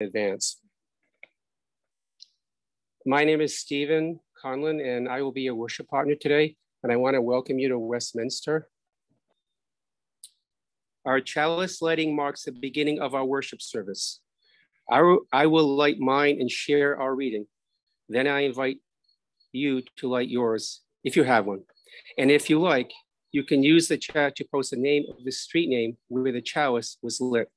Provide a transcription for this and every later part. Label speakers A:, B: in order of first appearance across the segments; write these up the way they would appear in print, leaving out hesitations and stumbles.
A: advance. My name is Stephen Conlon, and I will be your worship partner today, and I want to welcome you to Westminster. Our chalice lighting marks the beginning of our worship service. I will light mine and share our reading. Then I invite you to light yours, if you have one. And if you like, you can use the chat to post the name of the street name where the chalice was lit.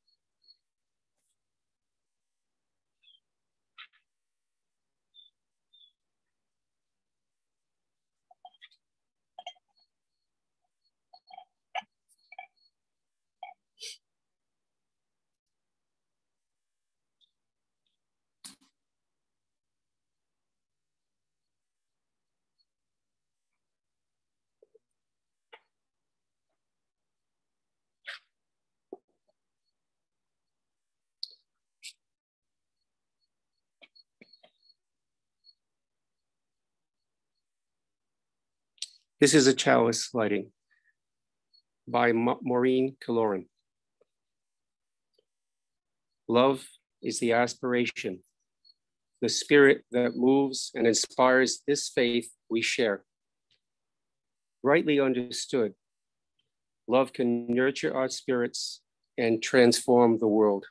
A: This is a chalice lighting by Maureen Killoran. Love is the aspiration, the spirit that moves and inspires this faith we share. Rightly understood, love can nurture our spirits and transform the world.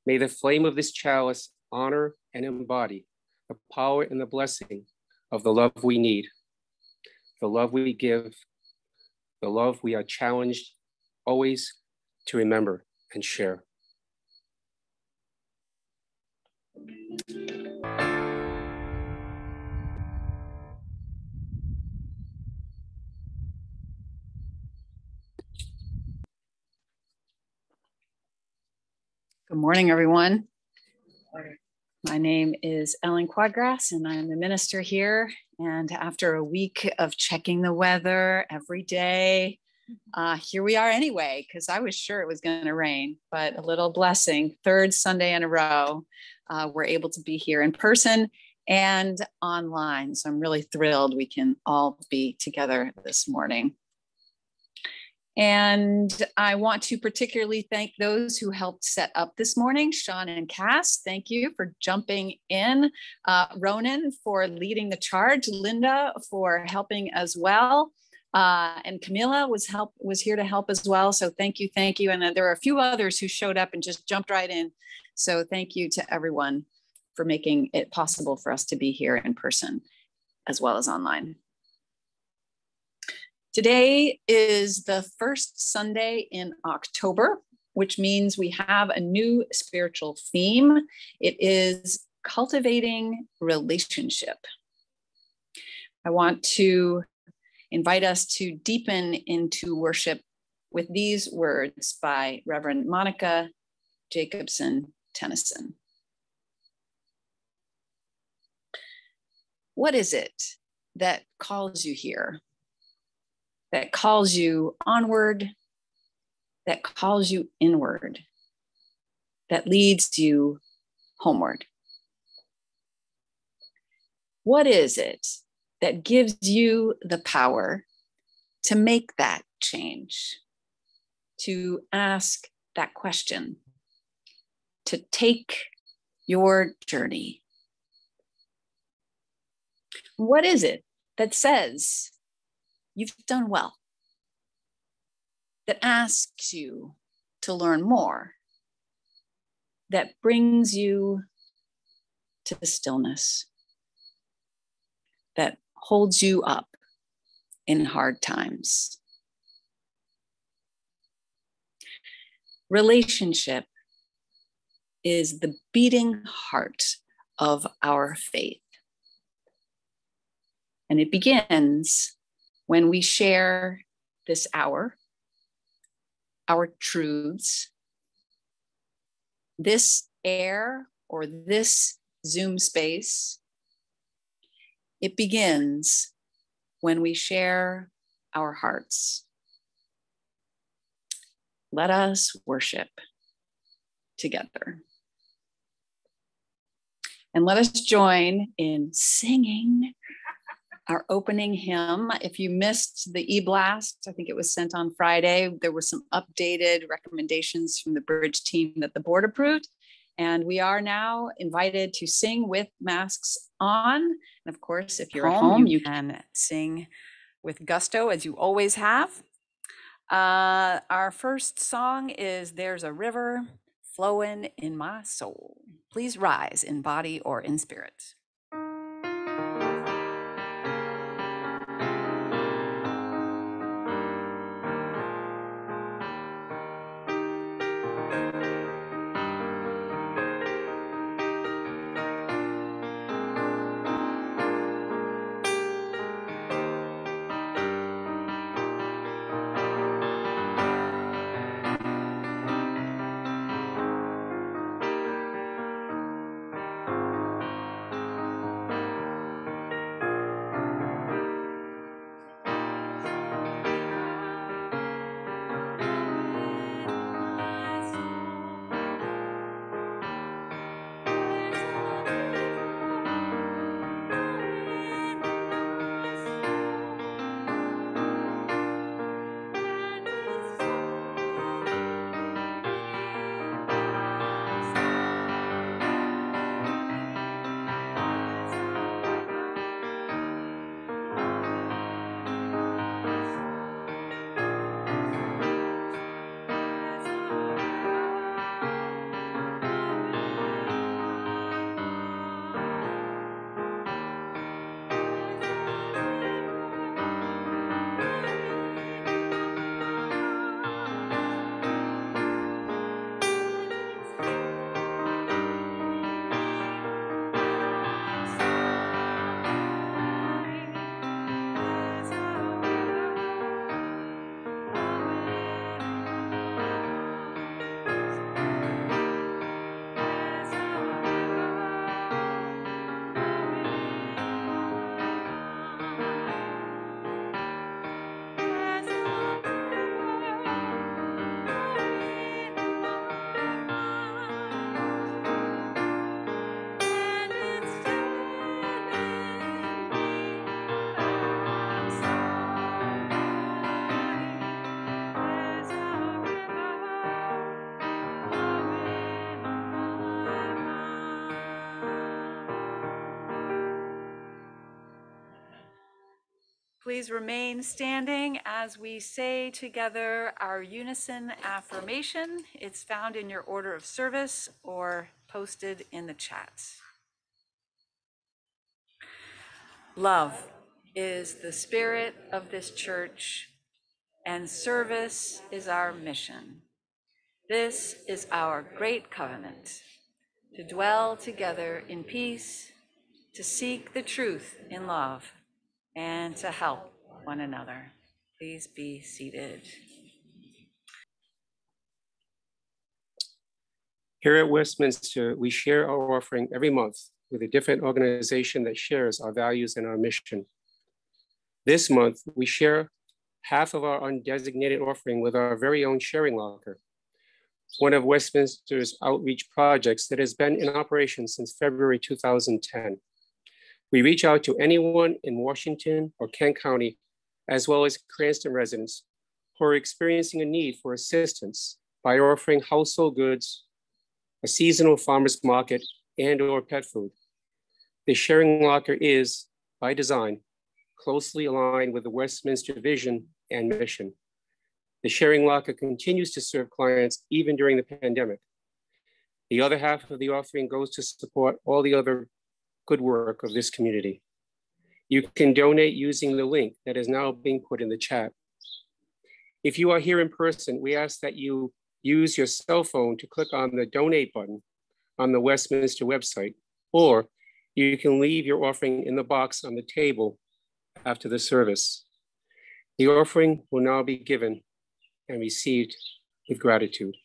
A: May the flame of this chalice honor and embody the power and the blessing of the love we need, the love we give, the love we are challenged always to remember and share.
B: Good morning, everyone. My name is Ellen Quadgrass, and I'm the minister here. And after a week of checking the weather every day, here we are anyway, because I was sure it was going to rain, but a little blessing. Third Sunday in a row, we're able to be here in person and online. So I'm really thrilled we can all be together this morning. And I want to particularly thank those who helped set up this morning. Sean and Cass, thank you for jumping in. Ronan for leading the charge. Linda for helping as well. And Camilla was here to help as well. So thank you, thank you. And there are a few others who showed up and just jumped right in. So thank you to everyone for making it possible for us to be here in person as well as online. Today is the first Sunday in October, which means we have a new spiritual theme. It is cultivating relationship. I want to invite us to deepen into worship with these words by Reverend Monica Jacobson Tennyson. What is it that calls you here? That calls you onward, that calls you inward, that leads you homeward? What is it that gives you the power to make that change, to ask that question, to take your journey? What is it that says you've done well, that asks you to learn more, that brings you to the stillness, that holds you up in hard times? Relationship is the beating heart of our faith. And it begins when we share this hour, our truths, this air or this Zoom space. It begins when we share our hearts. Let us worship together. And let us join in singing our opening hymn. If you missed the e-blast, I think it was sent on Friday, there were some updated recommendations from the bridge team that the board approved. And we are now invited to sing with masks on. And of course, if you're at home, you can sing with gusto as you always have. Our first song is There's a River Flowing in My Soul. Please rise in body or in spirit. Please remain standing as we say together our unison affirmation. It's found in your order of service or posted in the chat. Love is the spirit of this church, and service is our mission. This is our great covenant, to dwell together in peace, to seek the truth in love, and to help one another. Please be seated.
A: Here at Westminster, we share our offering every month with a different organization that shares our values and our mission. This month, we share half of our undesignated offering with our very own sharing locker, one of Westminster's outreach projects that has been in operation since February 2010. We reach out to anyone in Washington or Kent County, as well as Cranston residents who are experiencing a need for assistance by offering household goods, a seasonal farmer's market, and/or pet food. The sharing locker is, by design, closely aligned with the Westminster vision and mission. The sharing locker continues to serve clients even during the pandemic. The other half of the offering goes to support all the other good work of this community. You can donate using the link that is now being put in the chat. If you are here in person, we ask that you use your cell phone to click on the donate button on the Westminster website, or you can leave your offering in the box on the table after the service. The offering will now be given and received with gratitude.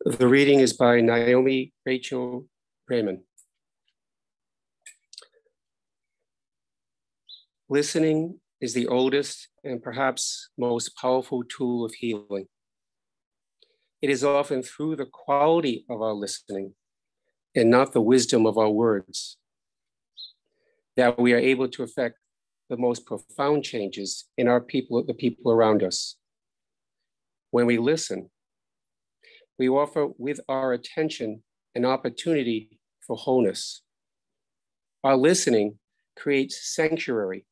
A: The reading is by Naomi Rachel Raymond. Listening is the oldest and perhaps most powerful tool of healing. It is often through the quality of our listening and not the wisdom of our words that we are able to affect the most profound changes in our people, the people around us. When we listen, we offer with our attention an opportunity for wholeness. Our listening creates sanctuary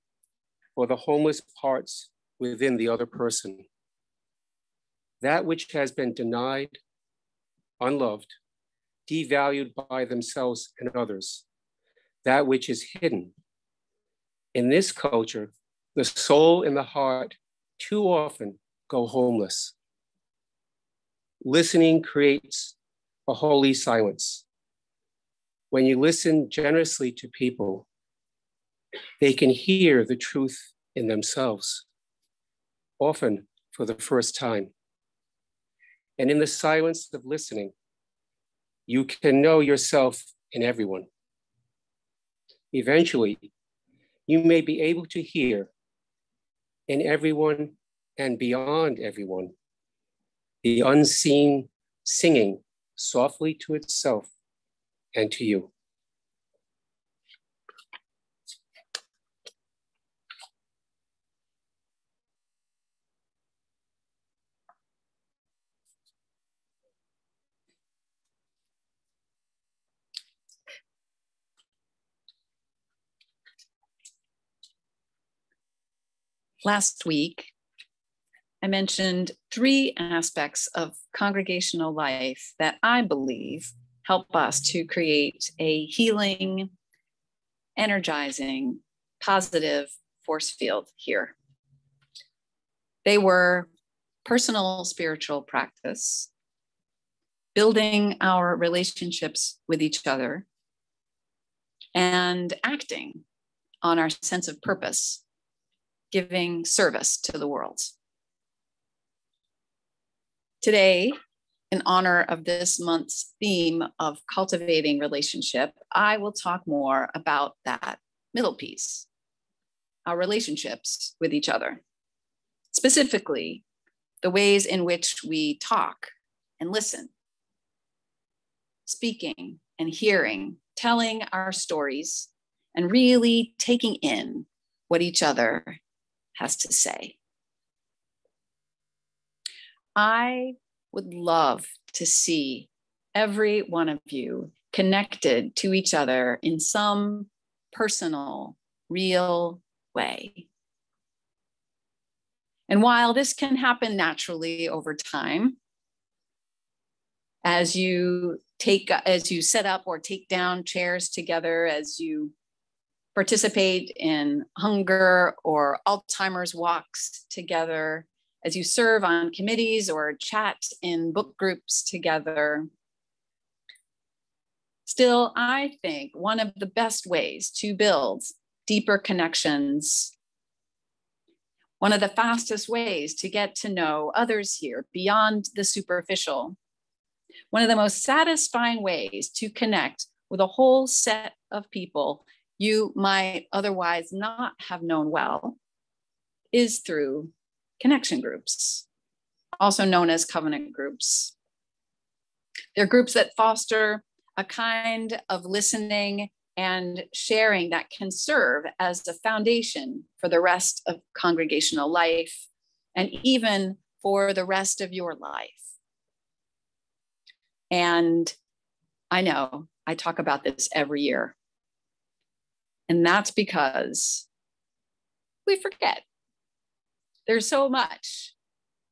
A: for the homeless parts within the other person. That which has been denied, unloved, devalued by themselves and others, that which is hidden. In this culture, the soul and the heart too often go homeless. Listening creates a holy silence. When you listen generously to people, they can hear the truth in themselves, often for the first time. And in the silence of listening, you can know yourself in everyone. Eventually, you may be able to hear in everyone and beyond everyone the unseen singing softly to itself and to you.
B: Last week, I mentioned 3 aspects of congregational life that I believe help us to create a healing, energizing, positive force field here. They were personal spiritual practice, building our relationships with each other, and acting on our sense of purpose, giving service to the world. Today, in honor of this month's theme of cultivating relationship, I will talk more about that middle piece, our relationships with each other. Specifically, the ways in which we talk and listen, speaking and hearing, telling our stories, and really taking in what each other has to say. I would love to see every one of you connected to each other in some personal, real way. And while this can happen naturally over time, as you set up or take down chairs together, as you participate in hunger or Alzheimer's walks together, as you serve on committees or chat in book groups together. Still, I think one of the best ways to build deeper connections, one of the fastest ways to get to know others here beyond the superficial, one of the most satisfying ways to connect with a whole set of people you might otherwise not have known well is through connection groups, also known as covenant groups. They're groups that foster a kind of listening and sharing that can serve as a foundation for the rest of congregational life and even for the rest of your life. And I know I talk about this every year. And that's because we forget. There's so much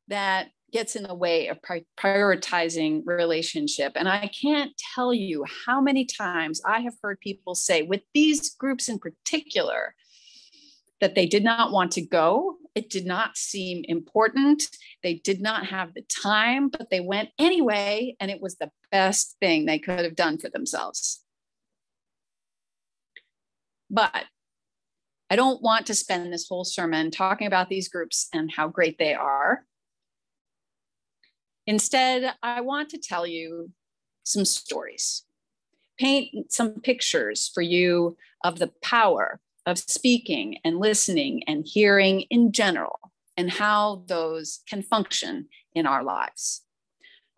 B: that gets in the way of prioritizing relationship. And I can't tell you how many times I have heard people say, with these groups in particular, that they did not want to go. It did not seem important. They did not have the time, but they went anyway. And it was the best thing they could have done for themselves. But I don't want to spend this whole sermon talking about these groups and how great they are. Instead, I want to tell you some stories, paint some pictures for you of the power of speaking and listening and hearing in general, and how those can function in our lives.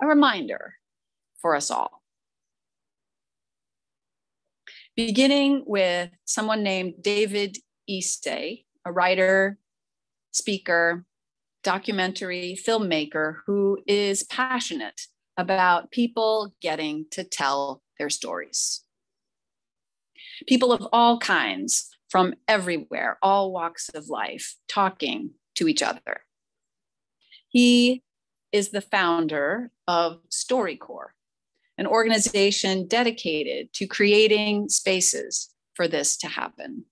B: A reminder for us all. Beginning with someone named David Issei, a writer, speaker, documentary filmmaker who is passionate about people getting to tell their stories. People of all kinds from everywhere, all walks of life, talking to each other. He is the founder of StoryCorps, an organization dedicated to creating spaces for this to happen.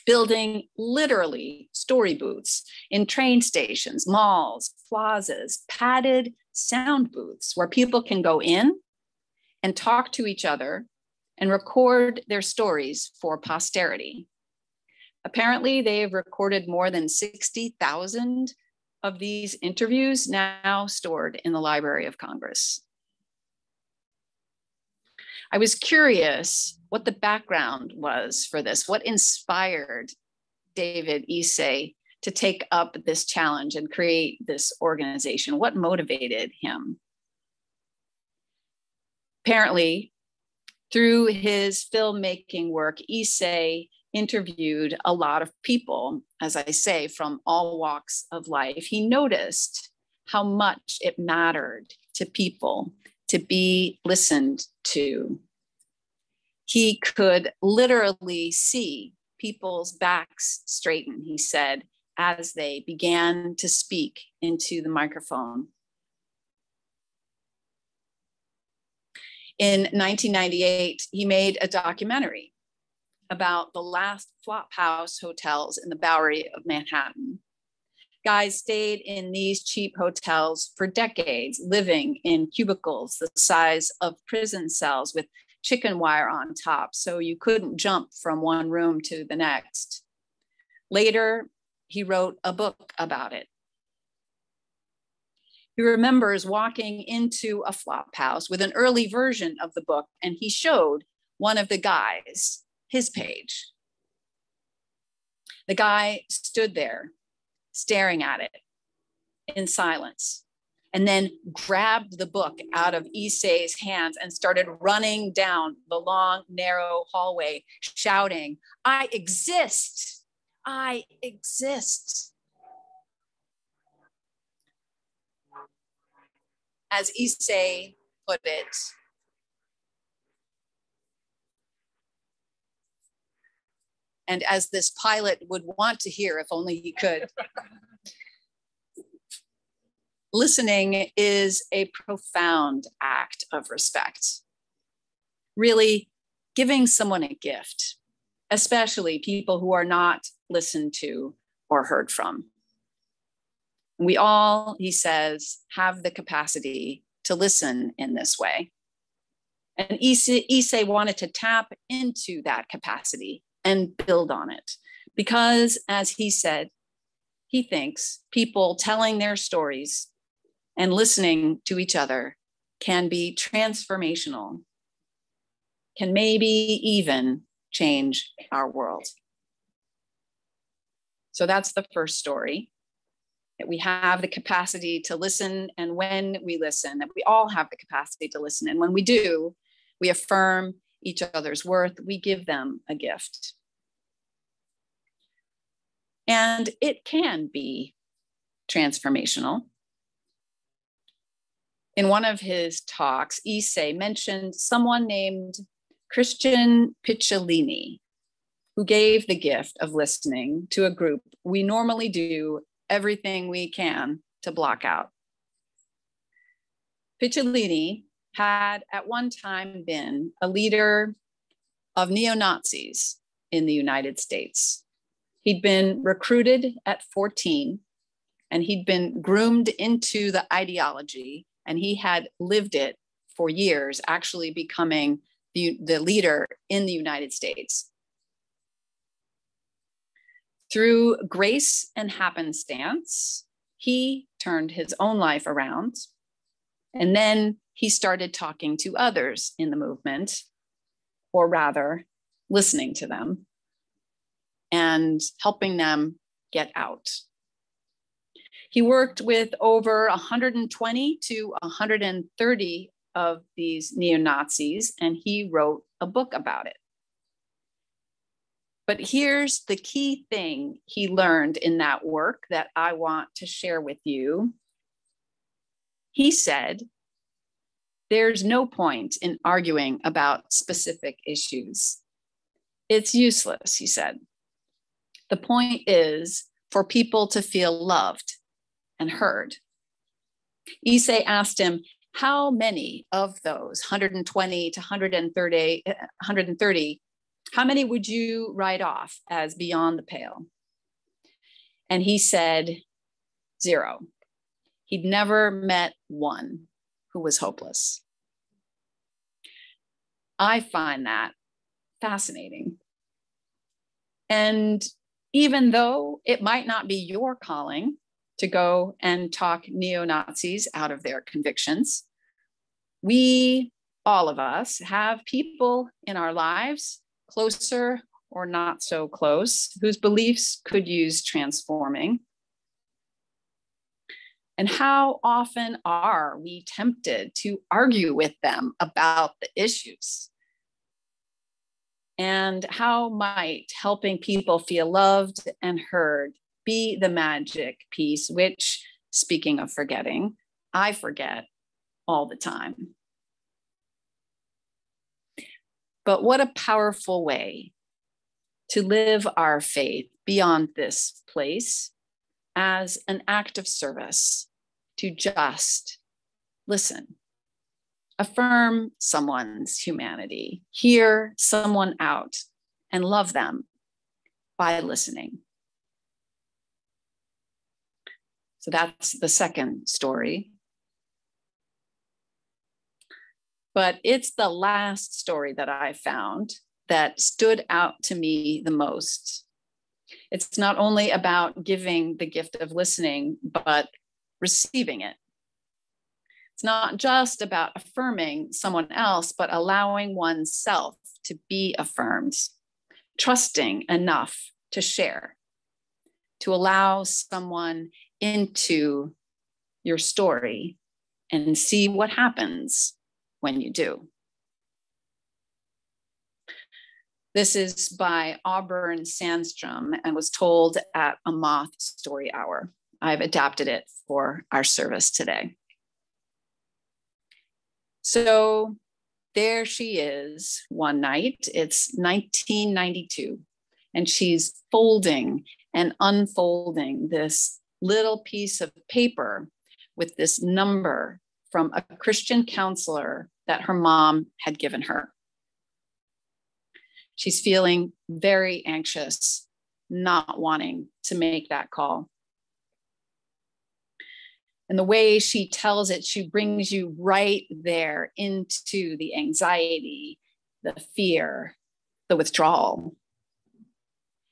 B: Building literally story booths in train stations, malls, plazas, padded sound booths where people can go in and talk to each other and record their stories for posterity. Apparently, they've recorded more than 60,000 of these interviews, now stored in the Library of Congress. I was curious what the background was for this, what inspired David Issei to take up this challenge and create this organization, what motivated him? Apparently, through his filmmaking work, Issei interviewed a lot of people, as I say, from all walks of life. He noticed how much it mattered to people to be listened to. He could literally see people's backs straighten, he said, as they began to speak into the microphone. In 1998, he made a documentary about the last flop house hotels in the Bowery of Manhattan. Guys stayed in these cheap hotels for decades, living in cubicles the size of prison cells with chicken wire on top, so you couldn't jump from one room to the next. Later, he wrote a book about it. He remembers walking into a flop house with an early version of the book, and he showed one of the guys his page. The guy stood there staring at it in silence, and then grabbed the book out of Issei's hands and started running down the long, narrow hallway, shouting, "I exist, I exist." As Issei put it, and as this pilot would want to hear if only he could, listening is a profound act of respect. Really giving someone a gift, especially people who are not listened to or heard from. We all, he says, have the capacity to listen in this way. And Issei wanted to tap into that capacity and build on it. Because, as he said, he thinks people telling their stories and listening to each other can be transformational, can maybe even change our world. So that's the first story, that we have the capacity to listen, and when we listen, that we all have the capacity to listen. And when we do, we affirm each other's worth, we give them a gift. And it can be transformational. In one of his talks, Issei mentioned someone named Christian Picciolini, who gave the gift of listening to a group we normally do everything we can to block out. Picciolini had at one time been a leader of neo-Nazis in the United States. He'd been recruited at 14, and he'd been groomed into the ideology, and he had lived it for years, actually becoming the leader in the United States. Through grace and happenstance, he turned his own life around. And then he started talking to others in the movement, or rather, listening to them and helping them get out. He worked with over 120 to 130 of these neo-Nazis, and he wrote a book about it. But here's the key thing he learned in that work that I want to share with you. He said, there's no point in arguing about specific issues. It's useless, he said. The point is for people to feel loved and heard. Issei asked him, how many of those 120 to 130, how many would you write off as beyond the pale? And he said, 0. He'd never met one who was hopeless. I find that fascinating. And even though it might not be your calling to go and talk neo-Nazis out of their convictions, we, all of us, have people in our lives, closer or not so close, whose beliefs could use transforming. And how often are we tempted to argue with them about the issues? And how might helping people feel loved and heard be the magic piece, which, speaking of forgetting, I forget all the time. But what a powerful way to live our faith beyond this place as an act of service, to just listen, affirm someone's humanity, hear someone out, and love them by listening. So that's the second story. But it's the last story that I found that stood out to me the most. It's not only about giving the gift of listening, but receiving it. It's not just about affirming someone else, but allowing oneself to be affirmed, trusting enough to share, to allow someone into your story and see what happens when you do. This is by Auburn Sandstrom and was told at a Moth Story Hour. I've adapted it for our service today. So there she is one night. It's 1992, and she's folding and unfolding this little piece of paper with this number from a Christian counselor that her mom had given her. She's feeling very anxious, not wanting to make that call. And the way she tells it, she brings you right there into the anxiety, the fear, the withdrawal.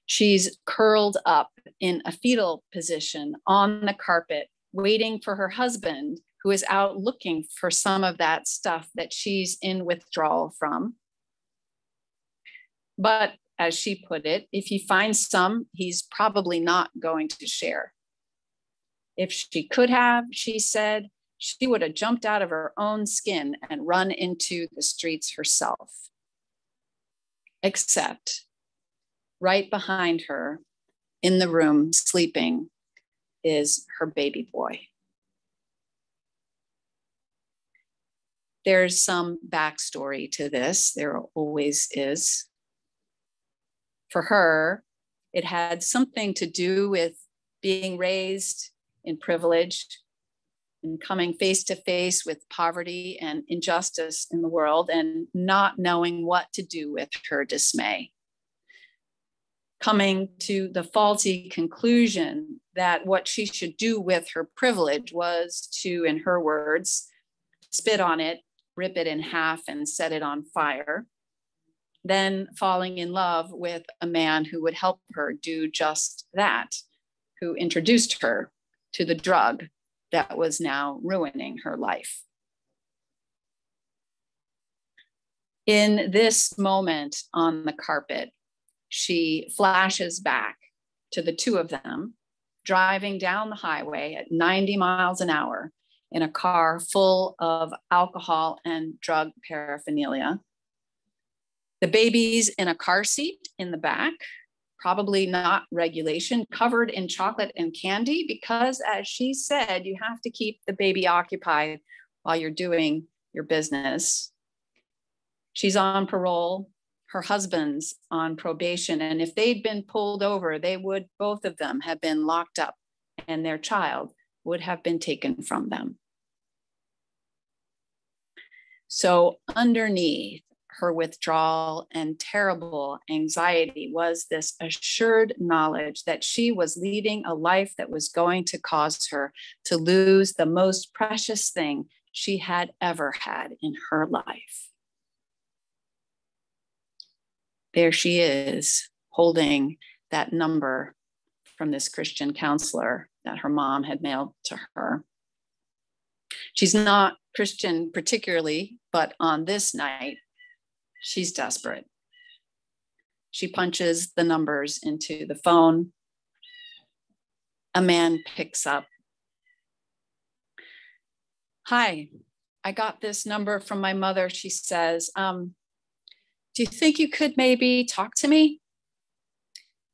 B: She's curled up in a fetal position on the carpet, waiting for her husband, who is out looking for some of that stuff that she's in withdrawal from. But as she put it, if he finds some, he's probably not going to share. If she could have, she said, she would have jumped out of her own skin and run into the streets herself. Except right behind her in the room sleeping is her baby boy. There's some backstory to this. There always is. For her, it had something to do with being raised in privilege and coming face to face with poverty and injustice in the world and not knowing what to do with her dismay. Coming to the faulty conclusion that what she should do with her privilege was to, in her words, spit on it, rip it in half and set it on fire. Then falling in love with a man who would help her do just that, who introduced her to the drug that was now ruining her life. In this moment on the carpet, she flashes back to the two of them driving down the highway at 90 miles an hour in a car full of alcohol and drug paraphernalia. The baby's in a car seat in the back, probably not regulation, covered in chocolate and candy, because as she said, you have to keep the baby occupied while you're doing your business. She's on parole. Her husband's on probation. And if they'd been pulled over, they would, both of them, have been locked up and their child would have been taken from them. So underneath her withdrawal and terrible anxiety was this assured knowledge that she was leading a life that was going to cause her to lose the most precious thing she had ever had in her life. There she is, holding that number from this Christian counselor that her mom had mailed to her. She's not Christian particularly, but on this night, she's desperate. She punches the numbers into the phone. A man picks up. "Hi, I got this number from my mother," she says. "Do you think you could maybe talk to me?"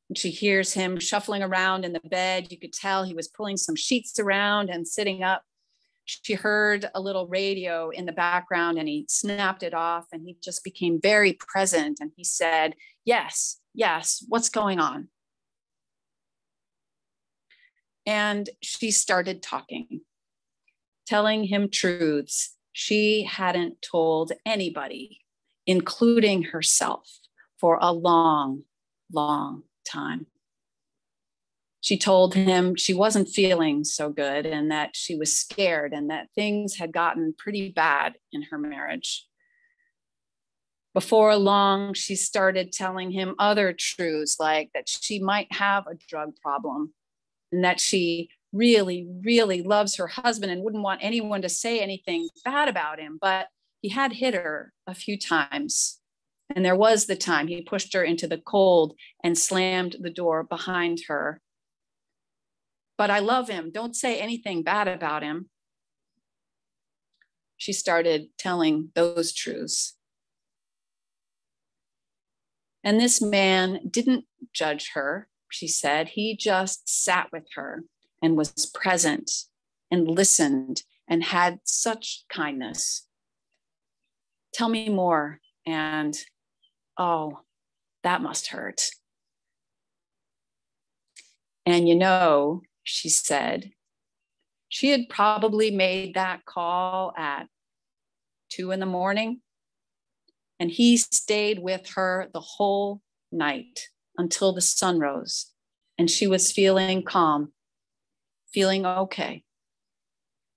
B: And she hears him shuffling around in the bed. You could tell he was pulling some sheets around and sitting up. She heard a little radio in the background and he snapped it off and he just became very present. And he said, yes, what's going on?" And she started talking, telling him truths she hadn't told anybody, including herself, for a long, long time. She told him she wasn't feeling so good and that she was scared and that things had gotten pretty bad in her marriage. Before long, she started telling him other truths, like that she might have a drug problem and that she really, really loves her husband and wouldn't want anyone to say anything bad about him. But he had hit her a few times. And there was the time he pushed her into the cold and slammed the door behind her. "But I love him. Don't say anything bad about him." She started telling those truths. And this man didn't judge her, she said. He just sat with her and was present and listened and had such kindness. "Tell me more." And, "Oh, that must hurt." And you know, she said, she had probably made that call at 2 a.m. and he stayed with her the whole night until the sun rose and she was feeling calm, feeling okay.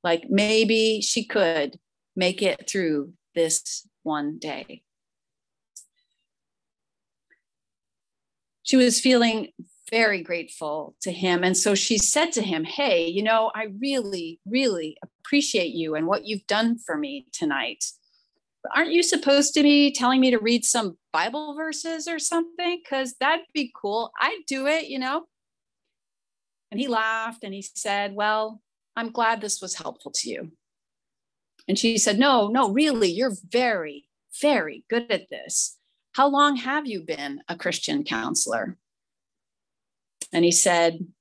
B: Like maybe she could make it through this one day. She was feeling very grateful to him. And so she said to him, "Hey, you know, I really, really appreciate you and what you've done for me tonight. But aren't you supposed to be telling me to read some Bible verses or something? Because that'd be cool. I'd do it, you know." And he laughed and he said, "Well, I'm glad this was helpful to you." And she said, no, really, you're very, very good at this. How long have you been a Christian counselor? And he said,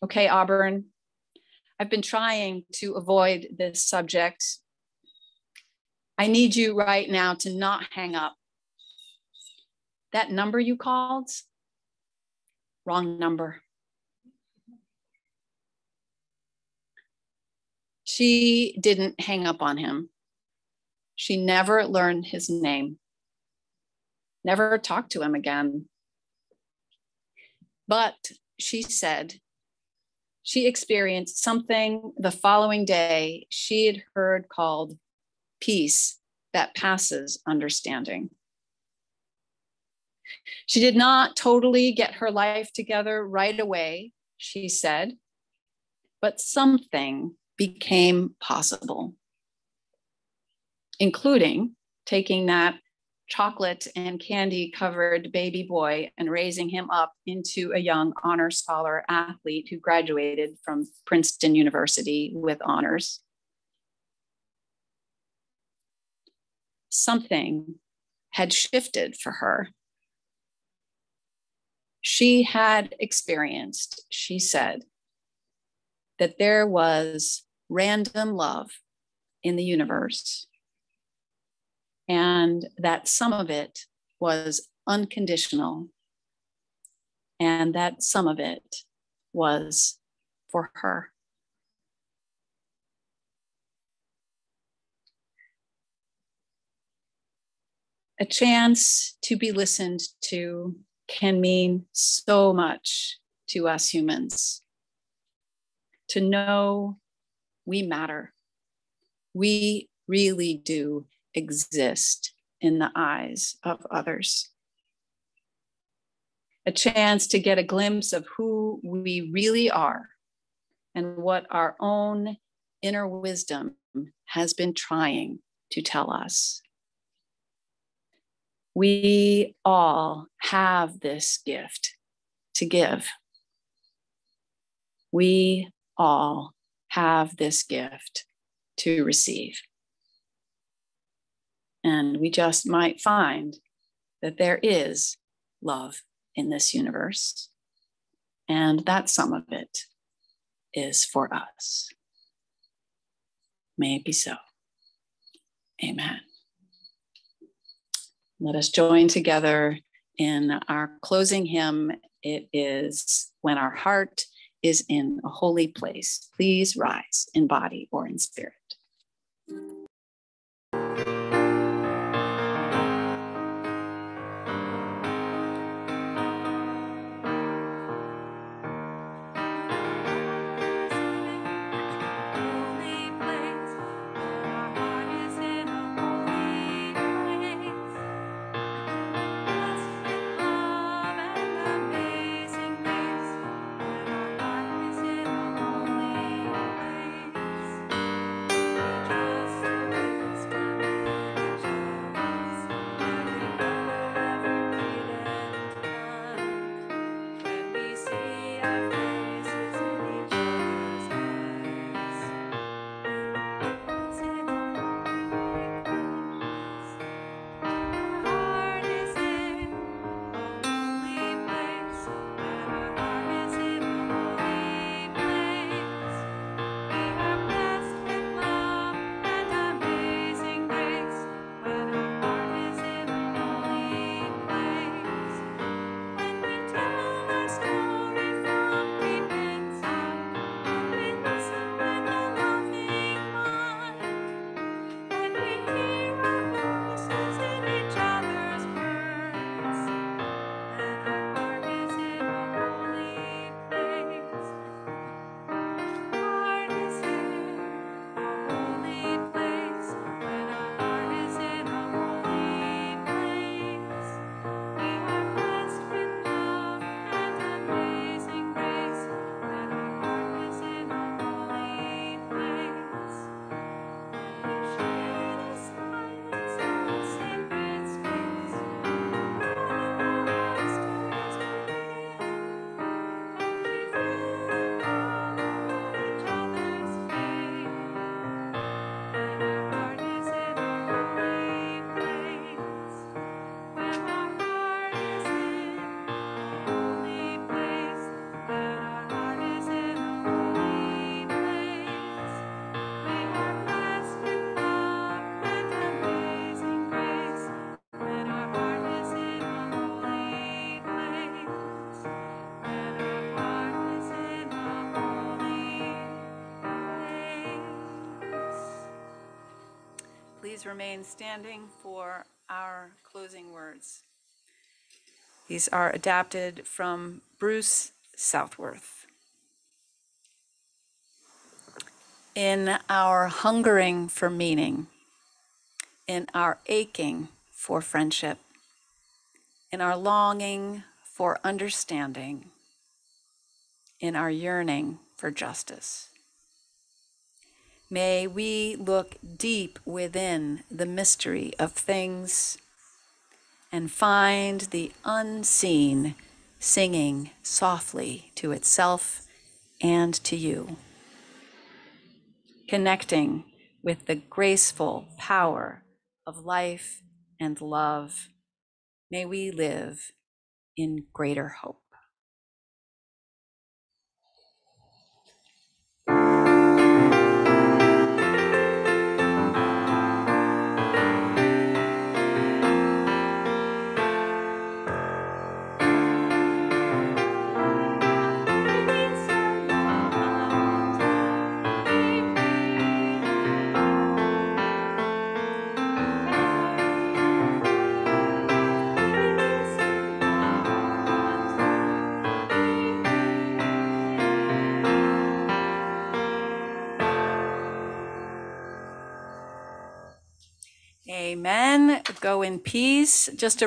B: "Okay, Auburn, I've been trying to avoid this subject. I need you right now to not hang up. That number you called, wrong number." She didn't hang up on him. She never learned his name, never talked to him again. But she said she experienced something the following day she had heard called peace that passes understanding. She did not totally get her life together right away, she said, but something became possible, including taking that chocolate and candy covered baby boy and raising him up into a young honor scholar athlete who graduated from Princeton University with honors. Something had shifted for her. She had experienced, she said, that there was random love in the universe, and that some of it was unconditional, and that some of it was for her. A chance to be listened to can mean so much to us humans. To know we matter. We really do exist in the eyes of others. A chance to get a glimpse of who we really are and what our own inner wisdom has been trying to tell us. We all have this gift to give. We all have this gift to receive. And we just might find that there is love in this universe, and that some of it is for us. May it be so. Amen. Let us join together in our closing hymn. It is When Our Heart is in a Holy Place. Please rise in body or in spirit. Please remain standing for our closing words. These are adapted from Bruce Southworth. In our hungering for meaning, in our aching for friendship, in our longing for understanding, in our yearning for justice, May we look deep within the mystery of things and find the unseen singing softly to itself and to you, connecting with the graceful power of life and love. May we live in greater hope. Amen. Go in peace. Just a